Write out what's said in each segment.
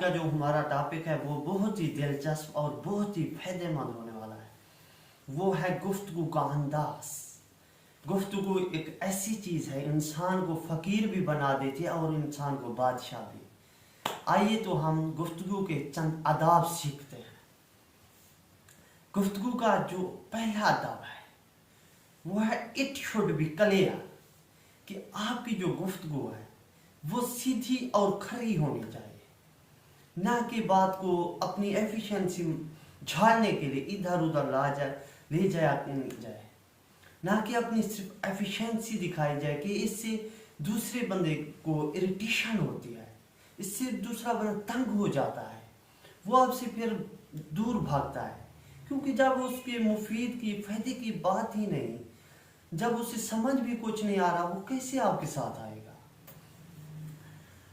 کا جو ہمارا ٹاپک ہے وہ بہت ہی دلچسپ اور بہت ہی فائدہ مند ہونے والا ہے. وہ ہے گفتگو کا انداز. گفتگو ایک ایسی چیز ہے انسان کو فقیر بھی بنا دیتی ہے اور انسان کو بادشاہ بھی. آئیے تو ہم گفتگو کے چند آداب سیکھتے ہیں. گفتگو کا جو پہلا آداب ہے وہ ہے اٹ شوڈ بی کلیئر، کہ آپ کی جو گفتگو ہے وہ سیدھی اور کھری ہونی چاہیے، نہ کہ بات کو اپنی ایفیشنسی جھاڑنے کے لیے ادھر ادھر لے جایا جائے، نہ کہ اپنی صرف ایفیشنسی دکھائی جائے کہ اس سے دوسرے بندے کو اریٹیشن ہوتی ہے، اس سے دوسرا بندہ تنگ ہو جاتا ہے، وہ آپ سے پھر دور بھاگتا ہے، کیونکہ جب اس کے مفید کی فائدے کی بات ہی نہیں، جب اسے سمجھ بھی کچھ نہیں آ رہا، وہ کیسے آپ کے ساتھ آئے گا.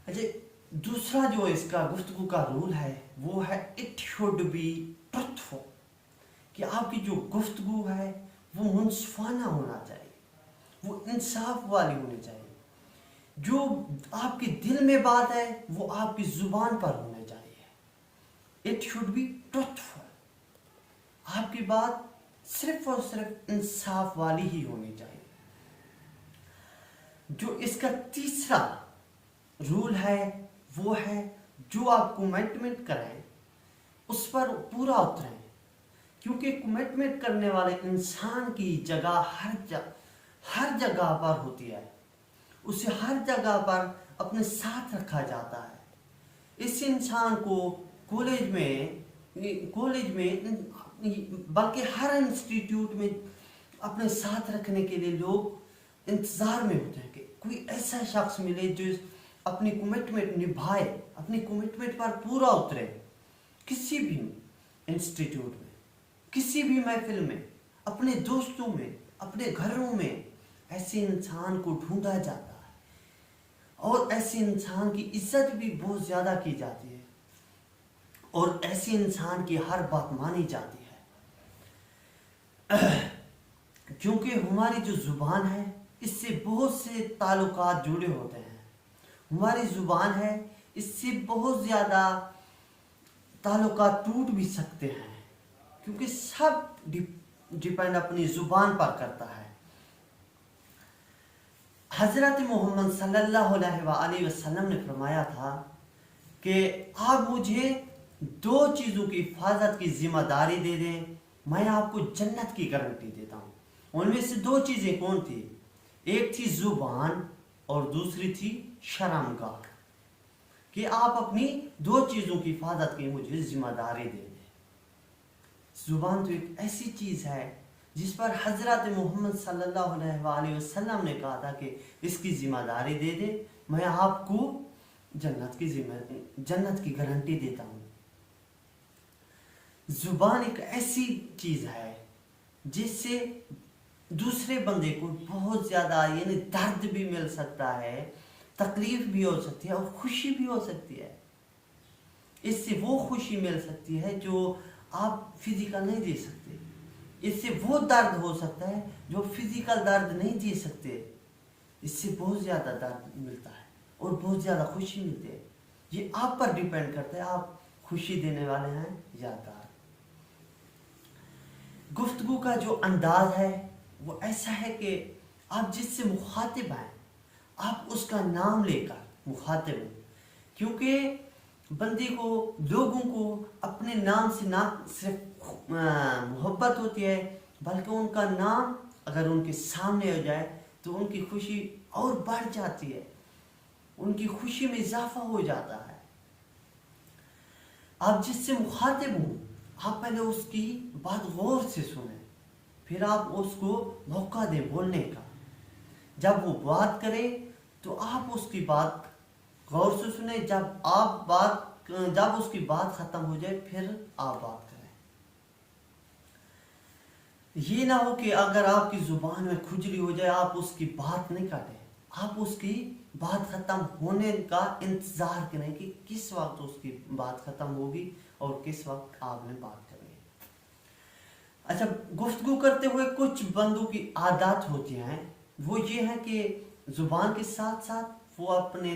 اچھا، دوسرا جو اس کا گفتگو کا رول ہے وہ ہے اٹ شوڈ بی ٹروتھفل، کہ آپ کی جو گفتگو ہے وہ منصفانہ ہونا چاہیے، وہ انصاف والی ہونی چاہیے. جو آپ کے دل میں بات ہے وہ آپ کی زبان پر ہونا چاہیے. اٹ شوڈ بی ٹروتھفل، آپ کی بات صرف اور صرف انصاف والی ہی ہونی چاہیے. جو اس کا تیسرا رول ہے وہ ہے جو آپ کمٹمنٹ کریں اس پر پورا اتریں، کیونکہ کمٹمنٹ کرنے والے انسان کی جگہ ہر جگہ پر ہوتی ہے، اسے ہر جگہ پر اپنے ساتھ رکھا جاتا ہے. اس انسان کو کالج میں بلکہ ہر انسٹیٹیوٹ میں اپنے ساتھ رکھنے کے لیے لوگ انتظار میں ہوتے ہیں کہ کوئی ایسا شخص ملے جو اپنی کمٹمنٹ نبھائے، اپنی کمٹمنٹ پر پورا اترے. کسی بھی انسٹیٹیوٹ میں، کسی بھی محفل میں، اپنے دوستوں میں، اپنے گھروں میں ایسے انسان کو ڈھونڈا جاتا ہے، اور ایسے انسان کی عزت بھی بہت زیادہ کی جاتی ہے، اور ایسے انسان کی ہر بات مانی جاتی ہے. کیونکہ ہماری جو زبان ہے اس سے بہت سے تعلقات جڑے ہوتے ہیں. ہماری زبان ہے، اس سے بہت زیادہ تعلقات ٹوٹ بھی سکتے ہیں، کیونکہ سب ڈیپینڈ اپنی زبان پر کرتا ہے. حضرت محمد صلی اللہ علیہ وآلہ وسلم نے فرمایا تھا کہ آپ مجھے 2 چیزوں کی حفاظت کی ذمہ داری دے دیں، میں آپ کو جنت کی گارنٹی دیتا ہوں. ان میں سے 2 چیزیں کون تھی؟ ایک تھی زبان اور دوسری تھی شرمگاہ، کہ آپ اپنی 2 چیزوں کی حفاظت کی مجھے ذمہ داری دے دیں. زبان تو ایک ایسی چیز ہے جس پر حضرت محمد صلی اللہ علیہ وآلہ وسلم نے کہا تھا کہ اس کی ذمہ داری دے دے، میں آپ کو جنت کی گارنٹی دیتا ہوں. زبان ایک ایسی چیز ہے جس سے دوسرے بندے کو بہت زیادہ درد بھی مل سکتا ہے، تکلیف بھی ہو سکتی ہے اور خوشی بھی ہو سکتی ہے. اس سے وہ خوشی مل سکتی ہے جو آپ فزیکل نہیں دے سکتے، اس سے وہ درد ہو سکتا ہے جو فزیکل درد نہیں دے سکتے. اس سے بہت زیادہ درد ملتا ہے اور بہت زیادہ خوشی ملتی ہے. یہ آپ پر ڈیپینڈ کرتا ہے آپ خوشی دینے والے ہیں یا درد. گفتگو کا جو انداز ہے وہ ایسا ہے کہ آپ جس سے مخاطب ہیں آپ اس کا نام لے کر مخاطب ہیں، کیونکہ بندے کو، لوگوں کو اپنے نام سے نہ صرف محبت ہوتی ہے بلکہ ان کا نام اگر ان کے سامنے ہو جائے تو ان کی خوشی اور بڑھ جاتی ہے، ان کی خوشی میں اضافہ ہو جاتا ہے. آپ جس سے مخاطب ہوں آپ پہلے اس کی بات غور سے سنیں، پھر آپ اس کو موقع دیں بولنے کا. جب وہ بات کرے تو آپ اس کی بات غور سے سنیں، جب اس کی بات ختم ہو جائے پھر آپ بات کریں. یہ نہ ہو کہ اگر آپ کی زبان میں کھجلی ہو جائے آپ اس کی بات نہیں کاٹیں، آپ اس کی بات ختم ہونے کا انتظار کریں کہ کس وقت اس کی بات ختم ہوگی اور کس وقت آپ نے بات کرنی. اچھا، گفتگو کرتے ہوئے کچھ بندوں کی عادات ہوتی ہیں، وہ یہ ہے کہ زبان کے ساتھ ساتھ وہ اپنے